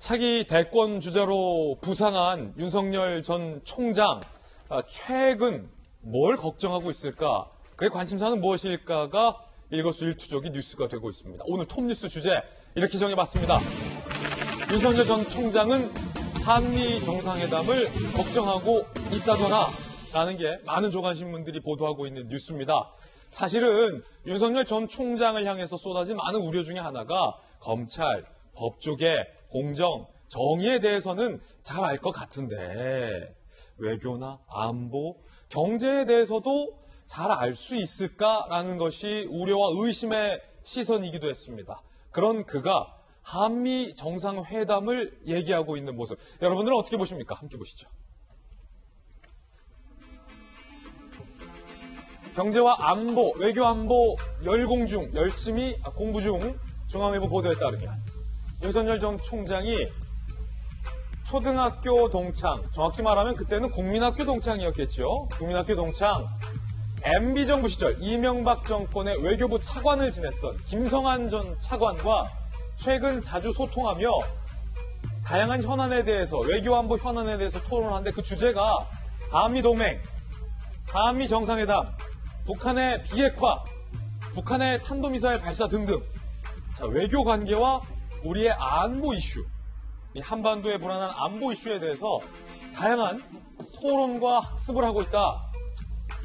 차기 대권 주자로 부상한 윤석열 전 총장, 최근 뭘 걱정하고 있을까? 그의 관심사는 무엇일까가 일거수일투족이 뉴스가 되고 있습니다. 오늘 톱뉴스 주제 이렇게 정해봤습니다. 윤석열 전 총장은 한미 정상회담을 걱정하고 있다더라 라는 게 많은 조간신문들이 보도하고 있는 뉴스입니다. 사실은 윤석열 전 총장을 향해서 쏟아진 많은 우려 중에 하나가 검찰, 법조계, 공정, 정의에 대해서는 잘 알 것 같은데 외교나 안보, 경제에 대해서도 잘 알 수 있을까라는 것이 우려와 의심의 시선이기도 했습니다. 그런 그가 한미 정상회담을 얘기하고 있는 모습, 여러분들은 어떻게 보십니까? 함께 보시죠. 경제와 안보, 외교 안보 열심히 공부 중 중앙일보 보도에 따르면 윤석열 전 총장이 초등학교 동창, 정확히 말하면 그때는 국민학교 동창이었겠죠. 국민학교 동창, MB정부 시절 이명박 정권의 외교부 차관을 지냈던 김성한 전 차관과 최근 자주 소통하며 다양한 현안에 대해서, 외교안보 현안에 대해서 토론하는데 그 주제가 한미동맹, 한미 정상회담, 북한의 비핵화, 북한의 탄도미사일 발사 등등. 자, 외교 관계와 우리의 안보 이슈, 이 한반도의 불안한 안보 이슈에 대해서 다양한 토론과 학습을 하고 있다.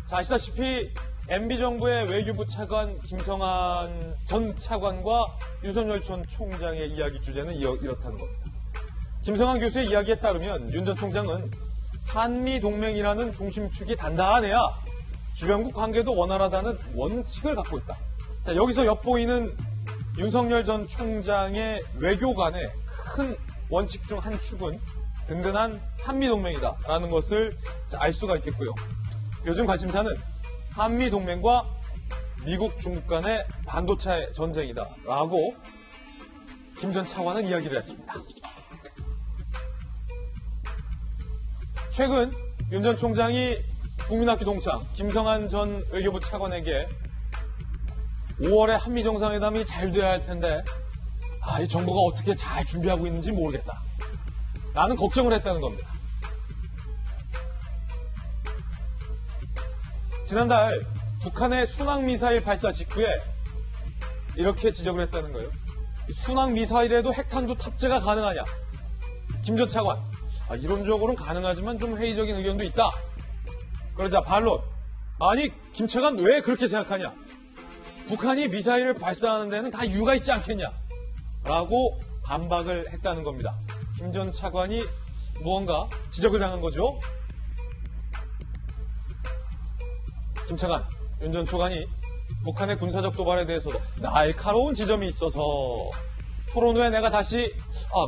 자, 아시다시피 MB정부의 외교부 차관 김성한 전 차관과 윤석열 전 총장의 이야기 주제는 이렇다는 겁니다. 김성한 교수의 이야기에 따르면 윤 전 총장은 한미동맹이라는 중심축이 단단해야 주변국 관계도 원활하다는 원칙을 갖고 있다. 자, 여기서 엿보이는 윤석열 전 총장의 외교관의 큰 원칙 중 한 축은 든든한 한미동맹이다라는 것을 알 수가 있겠고요. 요즘 관심사는 한미동맹과 미국, 중국 간의 반도체 전쟁이다라고 김 전 차관은 이야기를 했습니다. 최근 윤 전 총장이 국민학교 동창 김성한 전 외교부 차관에게 5월에 한미 정상회담이 잘 돼야 할 텐데 이 정부가 어떻게 잘 준비하고 있는지 모르겠다 라는 걱정을 했다는 겁니다. 지난달 북한의 순항미사일 발사 직후에 이렇게 지적을 했다는 거예요. 순항미사일에도 핵탄두 탑재가 가능하냐? 김 전 차관, 이론적으로는 가능하지만 좀 회의적인 의견도 있다. 그러자 반론, 아니 김 차관 왜 그렇게 생각하냐? 북한이 미사일을 발사하는 데는 다 이유가 있지 않겠냐? 라고 반박을 했다는 겁니다. 김 전 차관이 무언가 지적을 당한 거죠. 김 차관, 윤 전 총관이 북한의 군사적 도발에 대해서도 날카로운 지점이 있어서 토론 후에 내가 다시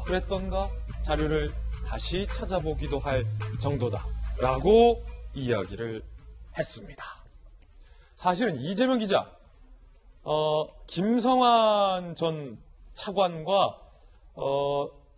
그랬던가 자료를 다시 찾아보기도 할 정도다 라고 이야기를 했습니다. 사실은 이재명 기자, 김성한 전 차관과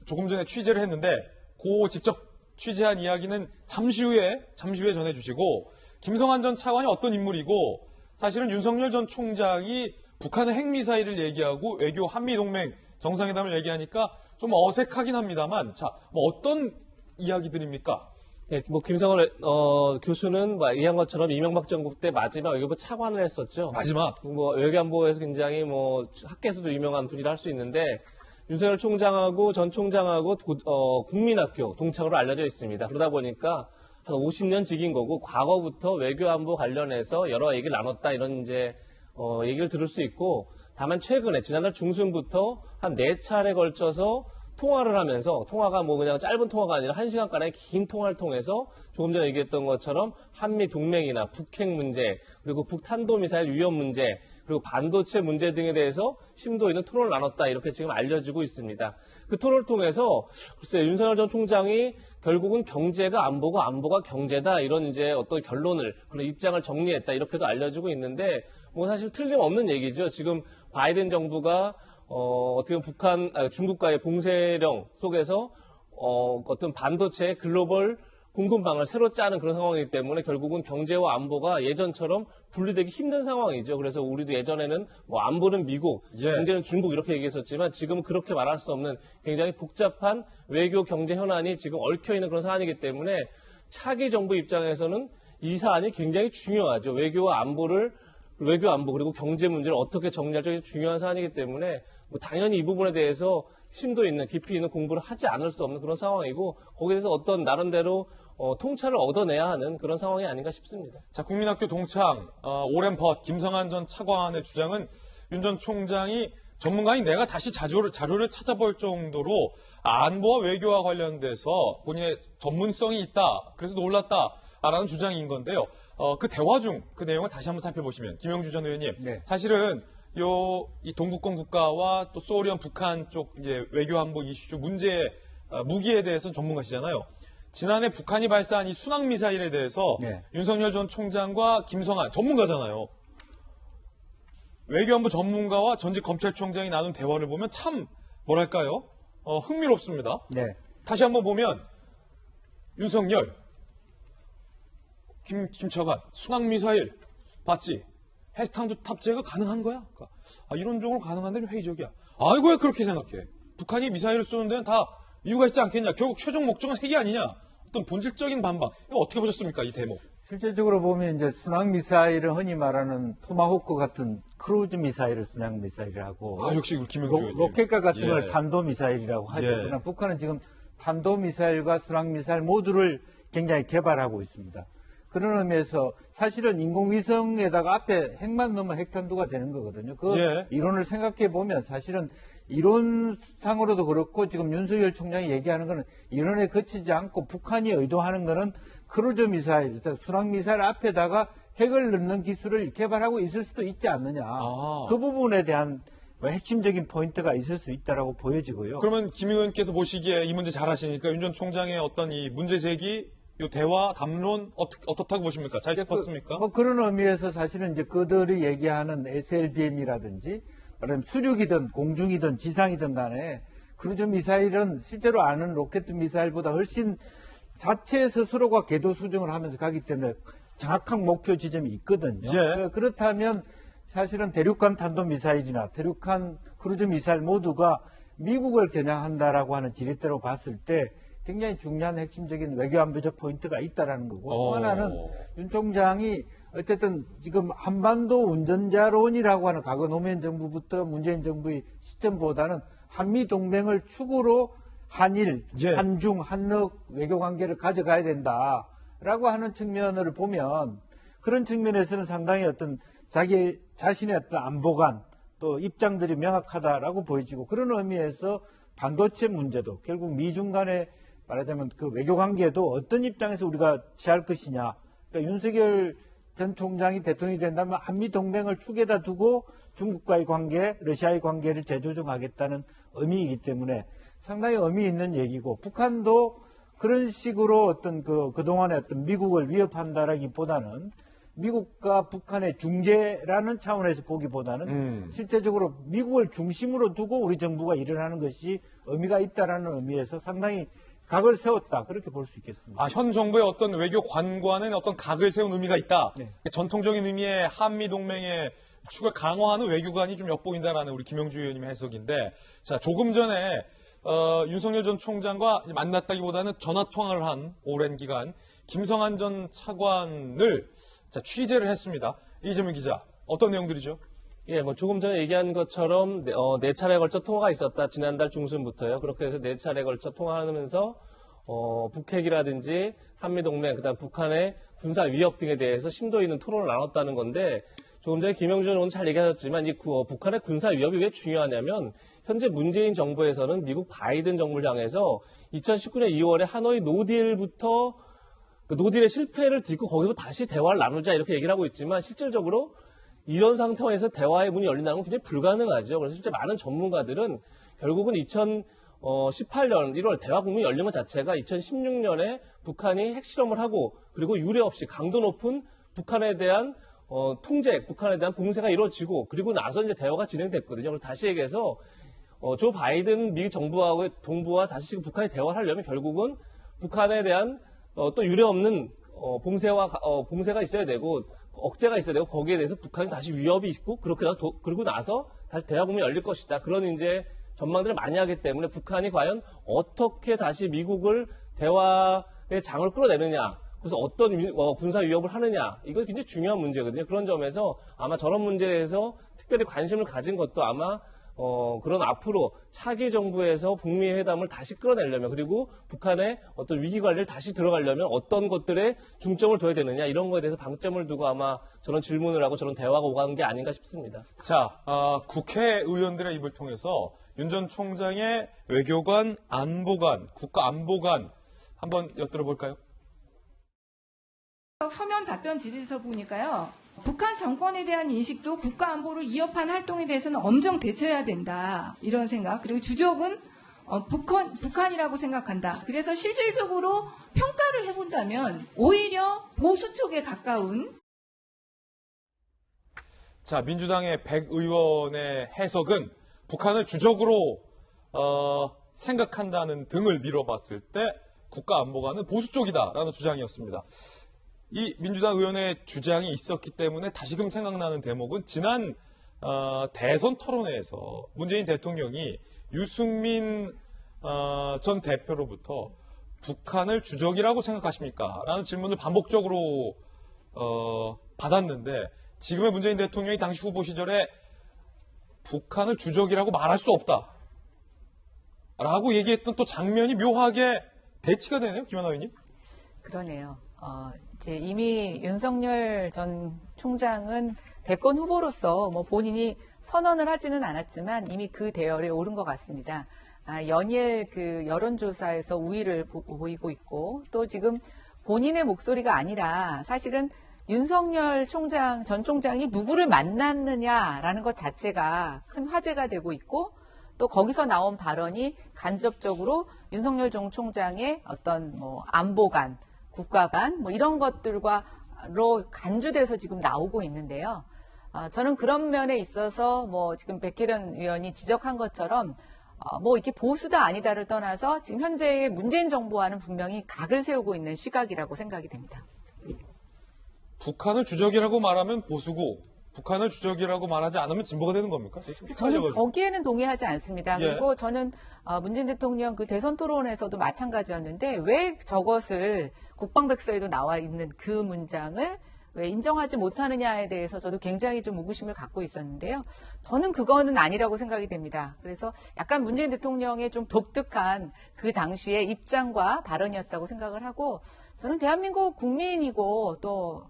조금 전에 취재를 했는데 그 직접 취재한 이야기는 잠시 후에 전해주시고, 김성한 전 차관이 어떤 인물이고 사실은 윤석열 전 총장이 북한의 핵미사일을 얘기하고 외교 한미동맹 정상회담을 얘기하니까 좀 어색하긴 합니다만, 자, 어떤 이야기들입니까? 예, 김성한 교수는 얘기한 것처럼 이명박 정부 때 마지막 외교부 차관을 했었죠. 마지막? 외교안보에서 굉장히 학계에서도 유명한 분이라 할 수 있는데, 윤석열 총장하고 전 총장하고 국민학교 동창으로 알려져 있습니다. 그러다 보니까 한 50년 직인 거고, 과거부터 외교안보 관련해서 여러 얘기를 나눴다, 이런 얘기를 들을 수 있고, 다만 최근에 지난달 중순부터 한 4차례 걸쳐서 통화를 하면서, 통화가 그냥 짧은 통화가 아니라 1시간간의 긴 통화를 통해서 조금 전에 얘기했던 것처럼 한미 동맹이나 북핵 문제, 그리고 북탄도미사일 위험 문제, 그리고 반도체 문제 등에 대해서 심도 있는 토론을 나눴다, 이렇게 지금 알려지고 있습니다. 그 토론을 통해서 글쎄 윤석열 전 총장이 결국은 경제가 안보고 안보가 경제다, 이런 어떤 결론을, 그런 입장을 정리했다, 이렇게도 알려지고 있는데, 사실 틀림없는 얘기죠. 지금 바이든 정부가 어떻게 보면 중국과의 봉쇄령 속에서 어떤 반도체 글로벌 공급망을 새로 짜는 그런 상황이기 때문에 결국은 경제와 안보가 예전처럼 분리되기 힘든 상황이죠. 그래서 우리도 예전에는 뭐 안보는 미국, 예. 경제는 중국 이렇게 얘기했었지만 지금은 그렇게 말할 수 없는 굉장히 복잡한 외교 경제 현안이 지금 얽혀 있는 그런 사안이기 때문에 차기 정부 입장에서는 이 사안이 굉장히 중요하죠. 외교 안보 그리고 경제 문제를 어떻게 정리할지 중요한 사안이기 때문에 뭐 당연히 이 부분에 대해서 심도 있는 깊이 있는 공부를 하지 않을 수 없는 그런 상황이고 거기에 대해서 어떤 나름대로 통찰을 얻어내야 하는 그런 상황이 아닌가 싶습니다. 자, 국민학교 동창 오랜 벗 김성한 전 차관의 주장은 윤 전 총장이 전문가인 내가 다시 자료를 찾아볼 정도로 안보와 외교와 관련돼서 본인의 전문성이 있다. 그래서 놀랐다라는 주장인 건데요. 그 대화 중 그 내용을 다시 한번 살펴보시면 김영주 전 의원님, 네. 사실은 이 동북권 국가와 또 소련, 북한 쪽 이제 외교 안보 이슈 문제 무기에 대해서는 전문가시잖아요. 지난해 북한이 발사한 이 순항 미사일에 대해서 네. 윤석열 전 총장과 김성한 전문가잖아요. 외교안보 전문가와 전직 검찰총장이 나눈 대화를 보면 참 뭐랄까요? 흥미롭습니다. 네. 다시 한번 보면 윤석열, 김차관 순항 미사일 봤지? 핵탄두 탑재가 가능한 거야? 그러니까, 이런 쪽으로 가능한데 회의적이야. 아이고 왜 그렇게 생각해? 북한이 미사일을 쏘는 데는 다 이유가 있지 않겠냐? 결국 최종 목적은 핵이 아니냐? 어떤 본질적인 반박. 이거 어떻게 보셨습니까? 이 대목. 실제적으로 보면 이제 순항 미사일은 흔히 말하는 토마호크 같은 크루즈 미사일을 순항 미사일이라고 역시 김영주 의원님. 로켓과 같은 걸 예. 탄도 미사일이라고 하죠. 예. 그러나 북한은 지금 탄도 미사일과 순항 미사일 모두를 굉장히 개발하고 있습니다. 그런 의미에서 사실은 인공위성에다가 앞에 핵만 넣으면 핵탄두가 되는 거거든요. 그 예. 이론을 생각해 보면 사실은 이론상으로도 그렇고 지금 윤석열 총장이 얘기하는 거는 이론에 그치지 않고 북한이 의도하는 거는 크루즈 미사일, 순항 미사일 앞에다가 핵을 넣는 기술을 개발하고 있을 수도 있지 않느냐. 그 부분에 대한 핵심적인 포인트가 있을 수 있다라고 보여지고요. 그러면 김 의원께서 보시기에 이 문제 잘 아시니까 윤 전 총장의 어떤 이 문제 제기, 요 대화, 담론 어떻다고 보십니까? 잘 짚었습니까? 뭐 그런 의미에서 사실은 이제 그들이 얘기하는 SLBM이라든지 말하자면 수륙이든 공중이든 지상이든 간에 크루즈 미사일은 실제로 아는 로켓 미사일보다 훨씬 자체 스스로가 궤도 수정을 하면서 가기 때문에 정확한 목표 지점이 있거든요. 예. 그렇다면 사실은 대륙간 탄도 미사일이나 대륙간 크루즈 미사일 모두가 미국을 겨냥한다라고 하는 지렛대로 봤을 때 굉장히 중요한 핵심적인 외교안보적 포인트가 있다라는 거고 또 하나는 윤 총장이 어쨌든 지금 한반도 운전자론이라고 하는 과거 노무현 정부부터 문재인 정부의 시점보다는 한미 동맹을 축으로 한일, 예. 한중, 한러 외교 관계를 가져가야 된다라고 하는 측면을 보면 그런 측면에서는 상당히 어떤 자기 자신의 어떤 안보관 또 입장들이 명확하다라고 보여지고 그런 의미에서 반도체 문제도 결국 미중 간의 말하자면 그 외교 관계도 어떤 입장에서 우리가 취할 것이냐. 그러니까 윤석열 전 총장이 대통령이 된다면 한미 동맹을 축에다 두고 중국과의 관계, 러시아의 관계를 재조정하겠다는 의미이기 때문에 상당히 의미 있는 얘기고 북한도 그런 식으로 어떤 그동안의 어떤 미국을 위협한다라기보다는 미국과 북한의 중재라는 차원에서 보기보다는 실제적으로 미국을 중심으로 두고 우리 정부가 일어나는 것이 의미가 있다라는 의미에서 상당히 각을 세웠다. 그렇게 볼 수 있겠습니다. 현 정부의 어떤 외교 관과는 어떤 각을 세운 의미가 있다. 네. 전통적인 의미의 한미 동맹의 축을 강화하는 외교관이 좀 엿보인다라는 우리 김영주 의원님의 해석인데, 자, 조금 전에 윤석열 전 총장과 만났다기보다는 전화 통화를 한 오랜 기간 김성한 전 차관을 취재를 했습니다. 이재명 기자, 어떤 내용들이죠? 예, 뭐 조금 전에 얘기한 것처럼 네 차례에 걸쳐 통화가 있었다. 지난달 중순부터요. 그렇게 해서 네 차례에 걸쳐 통화하면서 북핵이라든지 한미동맹, 그다음 북한의 군사 위협 등에 대해서 심도 있는 토론을 나눴다는 건데 조금 전에 김영준 의원 잘 얘기하셨지만 이 북한의 군사 위협이 왜 중요하냐면 현재 문재인 정부에서는 미국 바이든 정부를 향해서 2019년 2월에 하노이 노딜부터 그 노딜의 실패를 딛고 거기서 다시 대화를 나누자 이렇게 얘기를 하고 있지만 실질적으로 이런 상태에서 대화의 문이 열린다는 건 굉장히 불가능하죠. 그래서 실제 많은 전문가들은 결국은 2018년 1월 대화 국문이 열린 것 자체가 2016년에 북한이 핵실험을 하고 그리고 유례 없이 강도 높은 북한에 대한 통제, 북한에 대한 봉쇄가 이루어지고 그리고 나서 이제 대화가 진행됐거든요. 그래서 다시 얘기해서 조 바이든 미 정부하고 동부와 다시 지금 북한이 대화를 하려면 결국은 북한에 대한 또 유례 없는 봉쇄가 있어야 되고 억제가 있어야 되고 거기에 대해서 북한이 다시 위협이 있고 그러고 나서 다시 대화국면이 열릴 것이다. 그런 이제 전망들을 많이 하기 때문에 북한이 과연 어떻게 다시 미국을 대화의 장을 끌어내느냐, 그래서 어떤 군사 위협을 하느냐, 이거 굉장히 중요한 문제거든요. 그런 점에서 아마 저런 문제에서 특별히 관심을 가진 것도 아마 그런 앞으로 차기 정부에서 북미 회담을 다시 끌어내려면, 그리고 북한의 어떤 위기 관리를 다시 들어가려면 어떤 것들에 중점을 둬야 되느냐, 이런 거에 대해서 방점을 두고 아마 저런 질문을 하고 저런 대화가 오가는 게 아닌가 싶습니다. 자, 국회의원들의 입을 통해서 윤 전 총장의 외교관, 안보관, 국가안보관 한번 엿들어 볼까요? 서면 답변 질의에서 보니까요. 북한 정권에 대한 인식도 국가안보를 위협한 활동에 대해서는 엄정 대처해야 된다. 이런 생각. 그리고 주적은 북한이라고 생각한다. 그래서 실질적으로 평가를 해본다면 오히려 보수 쪽에 가까운. 자, 민주당의 백 의원의 해석은 북한을 주적으로 생각한다는 등을 밀어봤을 때 국가안보관은 보수 쪽이다라는 주장이었습니다. 이 민주당 의원의 주장이 있었기 때문에 다시금 생각나는 대목은 지난 대선 토론회에서 문재인 대통령이 유승민 전 대표로부터 북한을 주적이라고 생각하십니까? 라는 질문을 반복적으로 받았는데, 지금의 문재인 대통령이 당시 후보 시절에 북한을 주적이라고 말할 수 없다 라고 얘기했던 또 장면이 묘하게 대치가 되네요. 김하나 의원님. 그러네요. 이제 이미 윤석열 전 총장은 대권 후보로서 본인이 선언을 하지는 않았지만 이미 그 대열에 오른 것 같습니다. 연일 그 여론조사에서 우위를 보이고 있고, 또 지금 본인의 목소리가 아니라 사실은 윤석열 전 총장이 누구를 만났느냐라는 것 자체가 큰 화제가 되고 있고, 또 거기서 나온 발언이 간접적으로 윤석열 전 총장의 어떤 안보관, 국가관 이런 것들과로 간주돼서 지금 나오고 있는데요. 저는 그런 면에 있어서 지금 백혜련 의원이 지적한 것처럼 이렇게 보수다 아니다를 떠나서 지금 현재의 문재인 정부와는 분명히 각을 세우고 있는 시각이라고 생각이 됩니다. 북한을 주적이라고 말하면 보수고 북한을 주적이라고 말하지 않으면 진보가 되는 겁니까? 저는 거기에는 동의하지 않습니다. 예. 그리고 저는 문재인 대통령 그 대선 토론에서도 마찬가지였는데 왜 저것을 국방백서에도 나와 있는 그 문장을 왜 인정하지 못하느냐에 대해서 저도 굉장히 좀 의구심을 갖고 있었는데요. 저는 그거는 아니라고 생각이 됩니다. 그래서 약간 문재인 대통령의 좀 독특한 그 당시의 입장과 발언이었다고 생각을 하고, 저는 대한민국 국민이고 또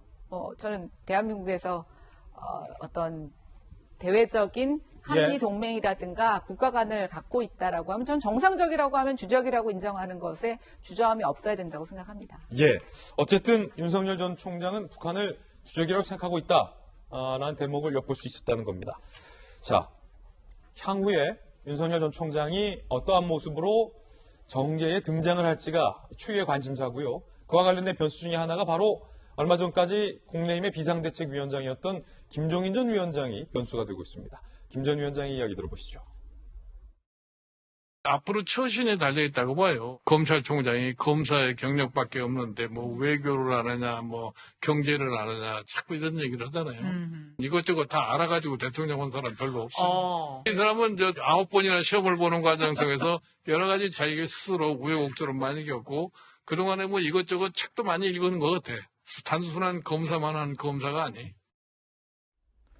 저는 대한민국에서 어떤 대외적인 한미 동맹이라든가 국가관을 갖고 있다라고 하면 전 정상적이라고 하면 주적이라고 인정하는 것에 주저함이 없어야 된다고 생각합니다. 예. 어쨌든 윤석열 전 총장은 북한을 주적이라고 생각하고 있다라는 대목을 엿볼 수 있었다는 겁니다. 자, 향후에 윤석열 전 총장이 어떠한 모습으로 정계에 등장을 할지가 최후의 관심사고요. 그와 관련된 변수 중에 하나가 바로 얼마 전까지 국내힘의 비상대책위원장이었던 김종인 전 위원장이 변수가 되고 있습니다. 김 전 위원장의 이야기 들어보시죠. 앞으로 처신에 달려있다고 봐요. 검찰총장이 검사의 경력밖에 없는데 외교를 하느냐 경제를 하느냐 자꾸 이런 얘기를 하잖아요. 이것저것 다 알아가지고 대통령 온 사람 별로 없어요. 이 사람은 9번이나 시험을 보는 과정 속에서 여러 가지 자기가 스스로 우여곡절을 많이 겪고 그동안에 이것저것 책도 많이 읽은 것 같아. 단순한 검사만 한 검사가 아니.